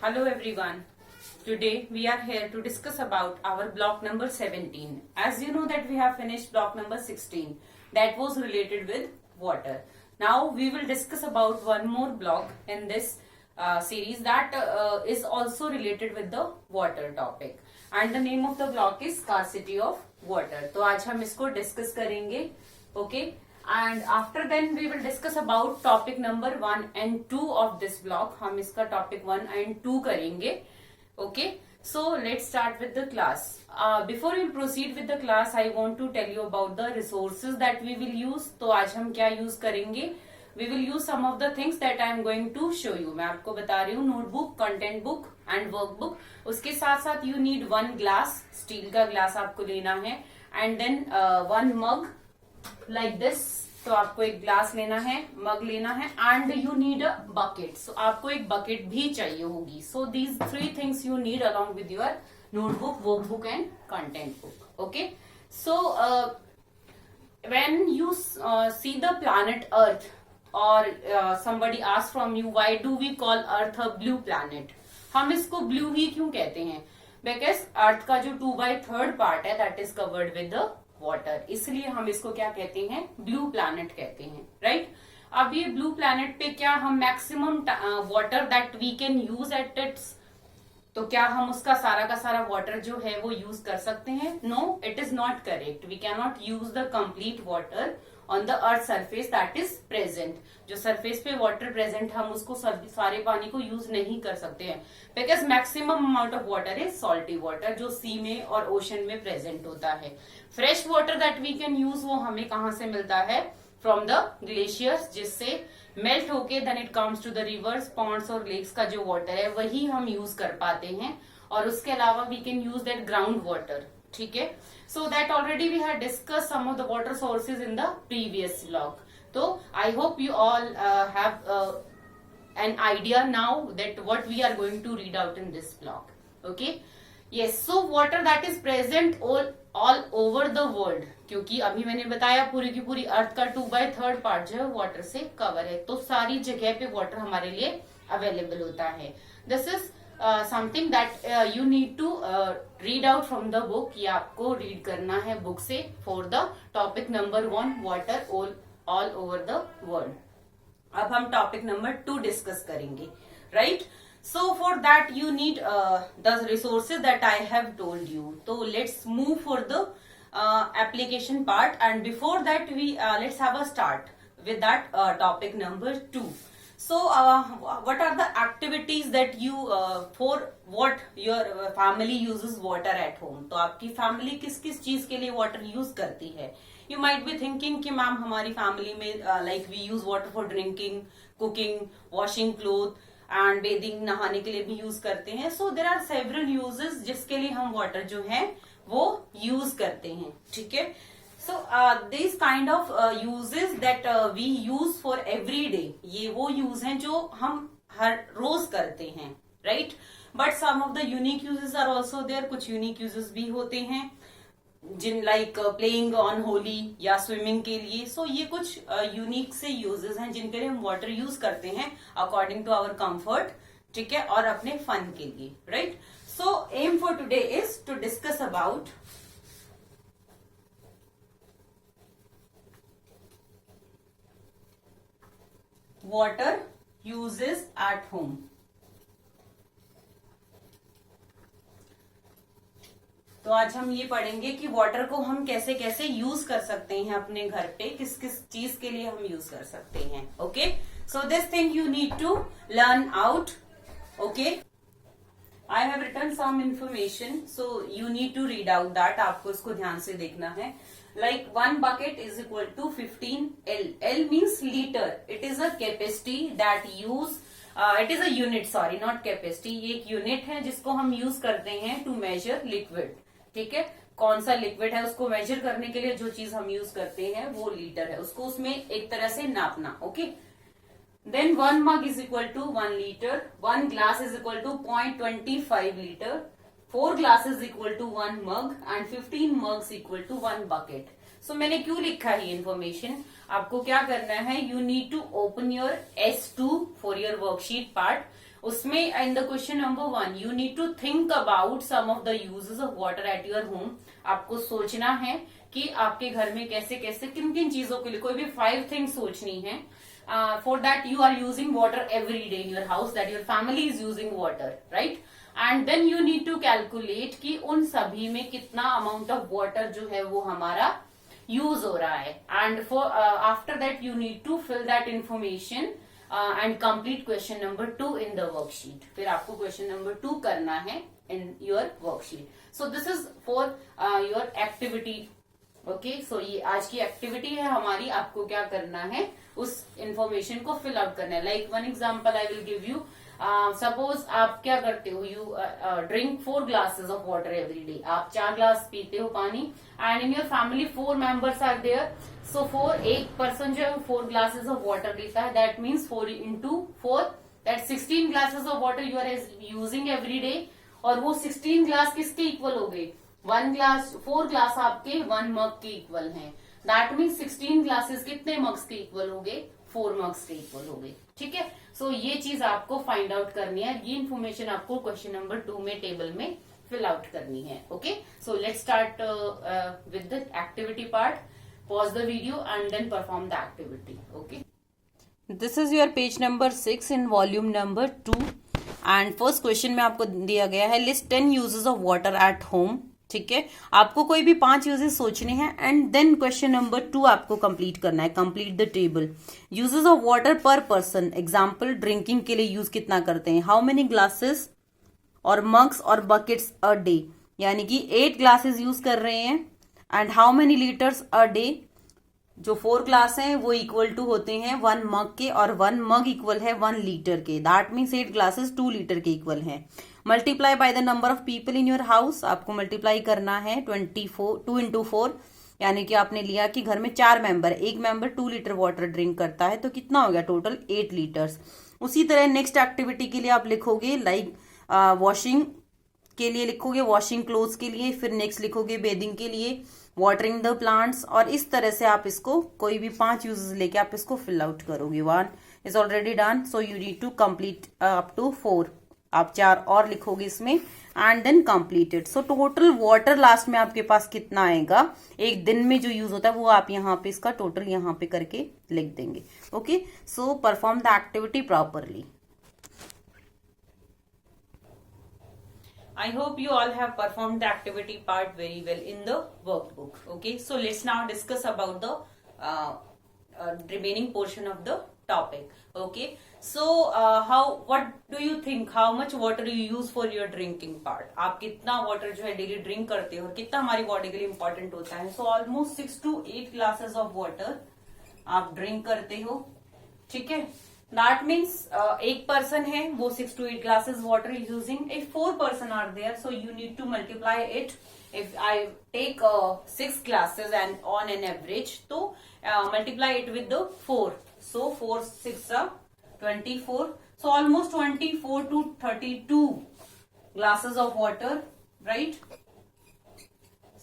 Hello everyone. Today we are here to discuss about our block number 17. As you know that we have finished block number 16 that was related with water. Now we will discuss about one more block in this series that is also related with the water topic. And the name of the block is scarcity of water. तो आज हम इसको discuss करेंगे. Okay. And after then we will discuss about topic number 1 and 2 of this block. हम इसका topic 1 and 2 करेंगे. Okay. So let's start with the class. Before we proceed with the class, I want to tell you about the resources that we will use. तो आज हम क्या use करेंगे? We will use some of the things that I am going to show you. मैं आपको बता रही हूँ notebook, content book and workbook. उसके साथ साथ you need one glass, steel का glass आपको लेना है, and then one mug like this. तो आपको एक ग्लास लेना है, मग लेना है, and you need a bucket. So आपको एक बकेट भी चाहिए होगी. So these 3 things you need along with your notebook, workbook and content book. Okay. So when you see the planet earth और somebody asks from you why do we call earth a blue planet. हम इसको blue ही क्यों कहते हैं? Because अर्थ का जो 2/3 part है that is covered with the water, इसलिए हम इसको क्या कहते हैं? ब्लू प्लैनेट कहते हैं. राइट. अब ये ब्लू प्लैनेट पे क्या हम maximum water that we can use at its, तो क्या हम उसका सारा का सारा वाटर जो है वो यूज कर सकते हैं? No, it is not correct. We can not use the complete water on the earth surface that is present. जो सरफेस पे वाटर प्रेजेंट हम उसको सारे पानी को यूज नहीं कर सकते हैं, because maximum amount of water is salty water जो सी में और ओशन में प्रेजेंट होता है. Fresh water that we can use वो हमें कहाँ से मिलता है? फ्रॉम द ग्लेशियर्स, जिससे मेल्ट होके then it comes to the rivers, ponds और लेक्स का जो वाटर है वही हम यूज कर पाते हैं. और उसके अलावा we can use that ground water. ठीक है. So that already we have discuss some of the water sources in the previous blog. तो I hope you all have an idea now that what we are going to read out in this block. Okay. Yes. So water that is present all over the world, क्योंकि अभी मैंने बताया पूरी की पूरी अर्थ का 2/3 part जो है वाटर से कवर है, तो सारी जगह पे वाटर हमारे लिए अवेलेबल होता है. This is something that you need to read out from the book. ये आपको रीड करना है बुक से for the topic number 1 water all over the world. अब हम टॉपिक नंबर 2 डिस्कस करेंगे. Right. So for that you need the resources that I have told you. तो let's move for the application part, and before that we let's have a start with that topic number 2. So, what are the activities that you for what your family uses water at home? तो आपकी family किस किस चीज के लिए water use करती है? You might be thinking कि मैम हमारी फैमिली में like we use water for drinking, cooking, washing clothes and bathing, नहाने के लिए भी यूज करते हैं. So there are several uses जिसके लिए हम वाटर जो है वो यूज करते हैं. ठीक है. So these kind of uses that we use for every day, ये वो use हैं जो हम हर रोज करते हैं. Right. But some of the unique uses are also there. कुछ unique uses भी होते हैं जिन like playing on होली या स्विमिंग के लिए. So ये कुछ यूनिक से यूजेस हैं जिनके लिए हम वाटर यूज करते हैं अकॉर्डिंग टू आवर कंफर्ट. ठीक है. और अपने फन के लिए. Right. So aim for today is to discuss about water uses at home. तो आज हम ये पढ़ेंगे कि वाटर को हम कैसे कैसे यूज कर सकते हैं अपने घर पे, किस किस चीज के लिए हम यूज कर सकते हैं. Okay. So this thing you need to learn out. Okay. I have written some information, so you need to read out that. आपको इसको ध्यान से देखना है. Like 1 bucket is equal to 15 L. L means liter. It is a capacity that use. It is a unit. Sorry, not capacity. ये एक unit है जिसको हम यूज करते हैं टू मेजर लिक्विड. ठीक है. कौन सा लिक्विड है उसको मेजर करने के लिए जो चीज हम यूज करते हैं वो लीटर है. उसको उसमें एक तरह से नापना. Okay. Then 1 mug is equal to 1 liter. 1 glass is equal to 0.25 liter. 4 glasses equal to 1 mug and 15 mugs equal to 1 bucket. So मैंने क्यों लिखा है इन्फॉर्मेशन? आपको क्या करना है? You need to open your S2 for your worksheet part उसमें in the question number 1 you need to think about some of the uses of water at your home. आपको सोचना है कि आपके घर में कैसे कैसे किन किन चीजों के लिए, कोई भी 5 थिंग्स सोचनी है। For that you are using water every day in your house, that your family is using water, right. And then you need to calculate कि उन सभी में कितना अमाउंट ऑफ वाटर जो है वो हमारा यूज हो रहा है। And for after that you need to fill that information and complete question number 2 in the worksheet. फिर आपको क्वेश्चन नंबर 2 करना है in your worksheet. So this is for your activity. Okay, so ये आज की एक्टिविटी है हमारी। आपको क्या करना है, उस इंफॉर्मेशन को फिल आउट करना है। Like one example I will give you. Suppose आप क्या करते हो, you drink 4 glasses of water every day. आप 4 ग्लास पीते हो पानी, and in your family 4 members are there. So 4, एक पर्सन जो है वो 4 ग्लासेस ऑफ वाटर पीता है। That means 4 into 4, that 16 glasses of water you are using every day. और वो 16 ग्लास किसके इक्वल हो गए, 1 ग्लास, 4 ग्लास आपके 1 मग के इक्वल हैं। दैट मीन्स 16 ग्लासेस कितने मग्स के इक्वल हो गए, 4 मग्स के इक्वल हो गए। ठीक है, सो ये चीज आपको फाइंड आउट करनी है। ये इन्फॉर्मेशन आपको क्वेश्चन नंबर 2 में टेबल में फिल आउट करनी है। Okay, so let's start with the activity part. Pause the video and then perform the activity. Okay, this is your page number 6 in volume number 2 and first question में आपको दिया गया है list 10 uses of water at home. ठीक है, आपको कोई भी 5 यूजेस सोचने हैं एंड देन क्वेश्चन नंबर 2 आपको कंप्लीट करना है। Complete the table. Uses of water पर पर्सन, एग्जांपल ड्रिंकिंग के लिए यूज कितना करते हैं, हाउ मेनी ग्लासेस और मग्स और बकेट्स अ डे, यानी कि 8 ग्लासेस यूज कर रहे हैं। And how many litres a day, जो 4 ग्लास हैं वो इक्वल टू होते हैं 1 मग के, और 1 मग इक्वल है 1 लीटर के। दैट मीन्स 8 ग्लासेस 2 लीटर के इक्वल हैं। Multiply by the number of people in your house, आपको मल्टीप्लाई करना है 2 into 4, यानी कि आपने लिया कि घर में 4 मेंबर, एक मेंबर 2 लीटर वाटर ड्रिंक करता है, तो कितना हो गया टोटल 8 लीटर्स। उसी तरह नेक्स्ट एक्टिविटी के लिए आप लिखोगे लाइक वॉशिंग के लिए लिखोगे, वॉशिंग क्लोथ्स के लिए, फिर नेक्स्ट लिखोगे बेदिंग के लिए, वाटरिंग द प्लांट्स, और इस तरह से आप इसको कोई भी 5 यूजेस लेके आप इसको फिल आउट करोगे। 1 is already done, so you need to complete up to 4। आप 4 और लिखोगे इसमें and then completed. So total water last में आपके पास कितना आएगा, एक दिन में जो यूज होता है वो आप यहाँ पे इसका टोटल यहाँ पे करके लिख देंगे। Okay, so perform the activity properly. I hope you all have performed the activity part very well in the workbook. Okay, so let's now discuss about the remaining portion of the topic. Okay, so what do you think, how much water you use for your drinking part? आप कितना water जो है daily drink करते हो और कितना हमारी body के लिए इंपॉर्टेंट होता है। So almost 6 to 8 glasses of water आप ड्रिंक करते हो। ठीक है, दैट मीन्स एक पर्सन है वो 6 to 8 glasses water is using. If 4 person are there, so you need to multiply it. If I take 6 glasses and on an average, so multiply it with the 4. So 4 6 24. So almost 24 to 32 glasses of water, right?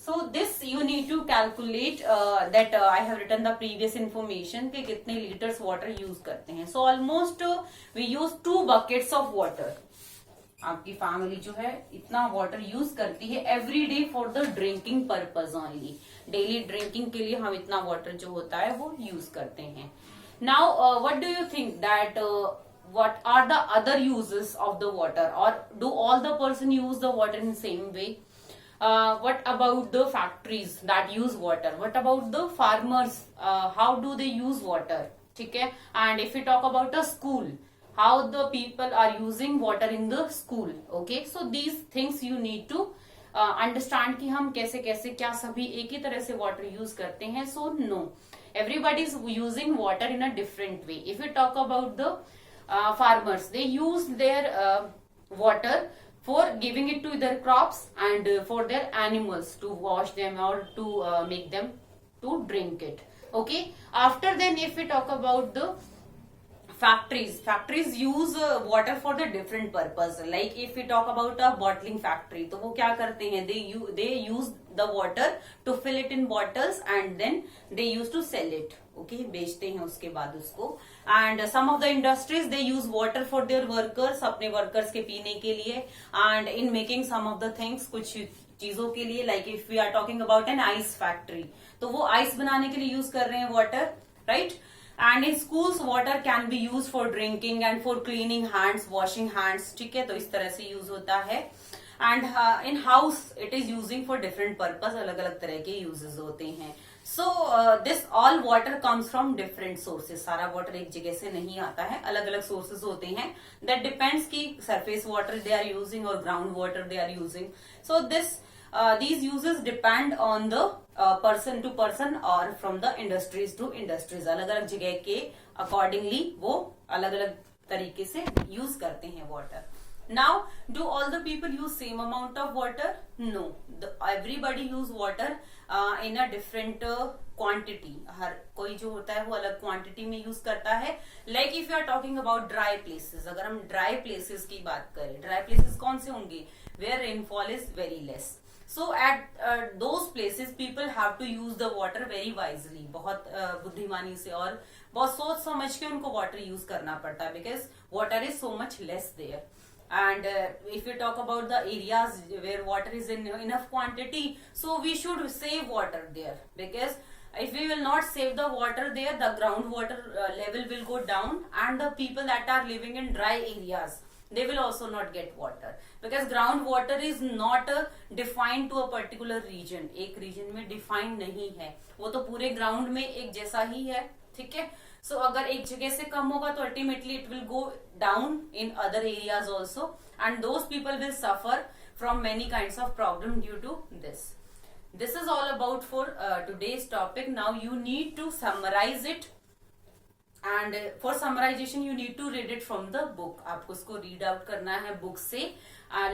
So this you need to calculate that I have written the previous information कि कितने liters water use करते हैं। So almost we use 2 buckets of water. आपकी family जो है इतना water use करती है every day for the drinking purpose only. Daily drinking के लिए हम इतना वाटर जो होता है वो यूज करते हैं। Now what do you think that what are the other uses of the water, or do all the person use the water in same way? What about the factories that use water? What about the farmers? How do they use water? ठीक है, and if we talk about a school, how the people are using water in the school? Okay, so these things you need to understand कि हम कैसे कैसे क्या सभी एक ही तरह से water use करते हैं। So no, everybody is using water in a different way. If we talk about the farmers, they use their water for giving it to their crops and for their animals to wash them or to make them to drink it. Okay, after then if we talk about the factories use water for the different purpose. Like if we talk about a bottling factory, तो वो क्या करते हैं, they use the water to fill it in bottles and then they used to sell it. Okay, बेचते हैं उसके बाद उसको। And some of the industries they use water for their workers, अपने वर्कर्स के पीने के लिए, and in making some of the things, कुछ चीजों के लिए, like if we are talking about an ice factory, तो वो आइस बनाने के लिए यूज कर रहे हैं water, right. And in schools water can be use for drinking and for cleaning hands, washing hands, ठीक है, तो इस तरह से यूज होता है। And in house it is using for different purpose, अलग अलग तरह के यूजेस होते हैं। So this all water comes from different sources, सारा वाटर एक जगह से नहीं आता है, अलग अलग सोर्सेज होते हैं। दैट डिपेंड्स की surface water they are using और ground water they are using. So these uses depend on the person to person or from the industries to industries, अलग अलग जगह के accordingly वो अलग अलग तरीके से यूज करते हैं water. Now, do all the people use same amount of water? No, everybody use water in a different quantity. हर कोई जो होता है वो अलग क्वांटिटी में यूज करता है। Like if you are talking about dry places, अगर हम dry places की बात करें, dry places कौन से होंगे? Where rainfall is very less. So at those places people have to use the water very wisely, बहुत बुद्धिमानी से और बहुत सोच समझ के उनको वाटर यूज करना पड़ता है, because water is so much less there. And if you talk about the areas where water is in enough quantity, so we should save water there, because if we will not save the water there, the groundwater level will go down, and the people that are living in dry areas, they will also not get water, because groundwater is not defined to a particular region, एक region में defined नहीं है, वो तो पूरे ground में एक जैसा ही है, ठीक है। So अगर एक जगह से कम होगा तो ultimately it will go down in other areas also, and those people will suffer from many kinds of problem due to this. This is all about for today's topic. Now you need to summarize it, and for summarization you need to read it from the book. आपको इसको read out करना है book से।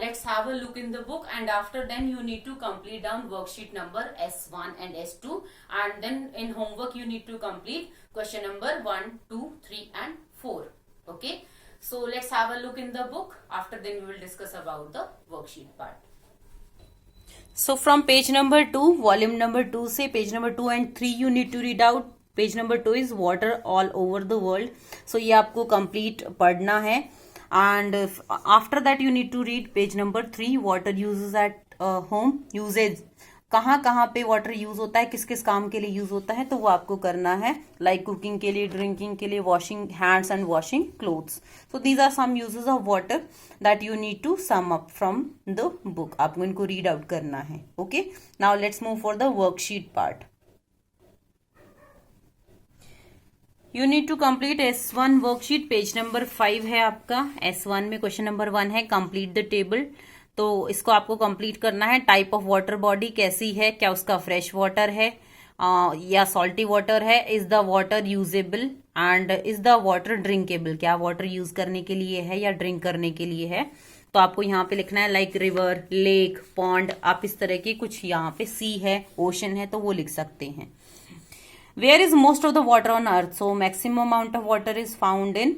Let's have a look in the book, and after then you need to complete down worksheet number S1 and S2, and then in homework you need to complete question number 1, 2, 3 and 4. Okay, so let's have a look in the book. After then we will discuss about the worksheet part. So from page number 2, volume number 2 से page number 2 and 3 you need to read out. Page number 2 is water all over the world. So ये आपको complete पढ़ना है, and after that you need to read page number 3, water uses at home, usage, कहाँ कहाँ पे water use होता है, किस किस काम के लिए यूज होता है, तो वो आपको करना है, लाइक कुकिंग के लिए, ड्रिंकिंग के लिए, washing hands and washing clothes. So these are some uses of water that you need to sum up from the book, आपको इनको रीड आउट करना है। Okay, now let's move for the worksheet part. You need to complete S1 worksheet, page number 5 है आपका। S1 में question number 1 है complete the table, तो इसको आपको कंप्लीट करना है। टाइप ऑफ वाटर बॉडी कैसी है, क्या उसका फ्रेश वाटर है या सॉल्टी वाटर है, is the water usable and is the water drinkable, क्या वाटर यूज करने के लिए है या ड्रिंक करने के लिए है। तो आपको यहाँ पे लिखना है लाइक रिवर, लेक, पॉन्ड, आप इस तरह की कुछ, यहाँ पे सी है, ओशन है, तो वो लिख सकते हैं। Where is most of the water on earth? So maximum amount of water is found in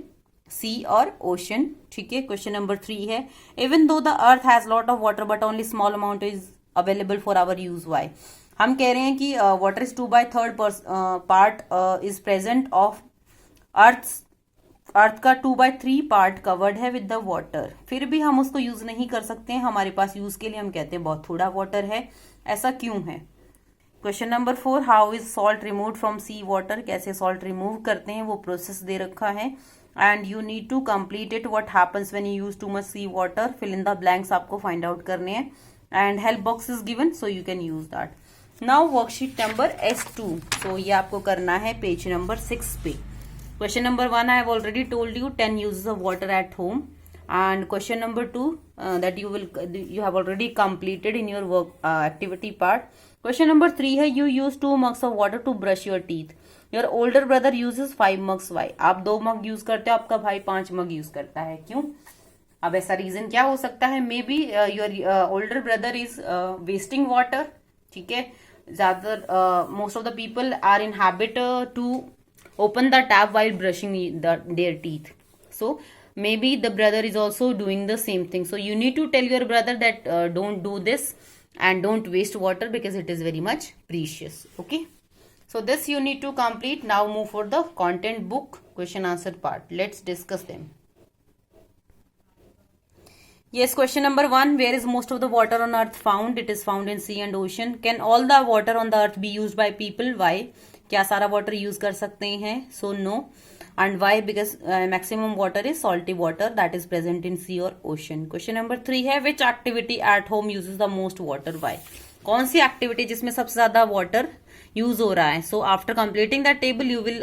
sea or ocean. ठीक है, क्वेश्चन नंबर 3 है even though the earth has lot of water but only small amount is available for our use. Why? हम कह रहे हैं कि water is 2/3 part is present of अर्थ का 2/3 part covered है विद द वाटर, फिर भी हम उसको यूज नहीं कर सकते हैं, हमारे पास यूज के लिए हम कहते हैं बहुत थोड़ा वाटर है, ऐसा क्यों है। Question number 4, how is salt remove from sea water, कैसे सॉल्ट रिमूव करते हैं वो प्रोसेस दे रखा है, and you need to complete it, what happens when you use too much sea water, fill in the blanks आपको find out करने हैं, and help box is given so you can use that. Now worksheet number S2, सो ये आपको करना है page number 6 पे। Question number 1 I have already told you 10 uses of water at home, and question number 2 that you have already completed in your work activity part. Question number 3 है you use 2 mugs of water to brush your teeth. Your older brother uses 5 mugs. Why? आप 2 मग use करते हो, आपका भाई 5 मग use करता है, क्यों? अब ऐसा रीजन क्या हो सकता है, maybe your older brother is wasting water, ठीक है, ज्यादातर most of the people are in habit to open the tap while brushing their teeth, so maybe the brother is also doing the same thing, so you need to tell your brother that don't do this and don't waste water because it is very much precious. Okay, So this you need to complete. Now move for the content book question answer part. Let's discuss them. Yes, question number 1. Where is most of the water on earth found? It is found in sea and ocean. Can all the water on the earth be used by people? Why? क्या सारा water use कर सकते हैं? So no. And why? Because maximum water is salty water that is present in sea or ocean. Question number 3 है which activity at home uses the most water? Why? कौन सी activity जिसमें सबसे ज्यादा water use हो रहा है? So after completing that table you will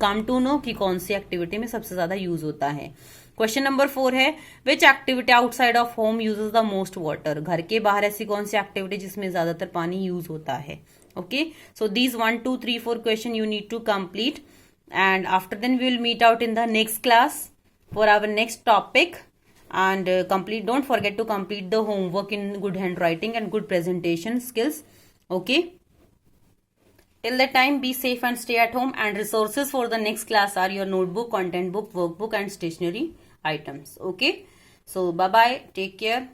come to know कि कौन सी एक्टिविटी में सबसे ज्यादा यूज होता है. क्वेश्चन नंबर 4 है which activity outside of home uses the most water? घर के बाहर ऐसी कौन सी एक्टिविटी जिसमें ज्यादातर पानी यूज होता है? Okay, so these 1, 2, 3, 4 question you need to complete and after then we will meet out in the next class for our next topic and don't forget to complete the homework in good handwriting and good presentation skills. Okay, till that time be safe and stay at home, and resources for the next class are your notebook, content book, workbook and stationery items. Okay, so bye bye, take care.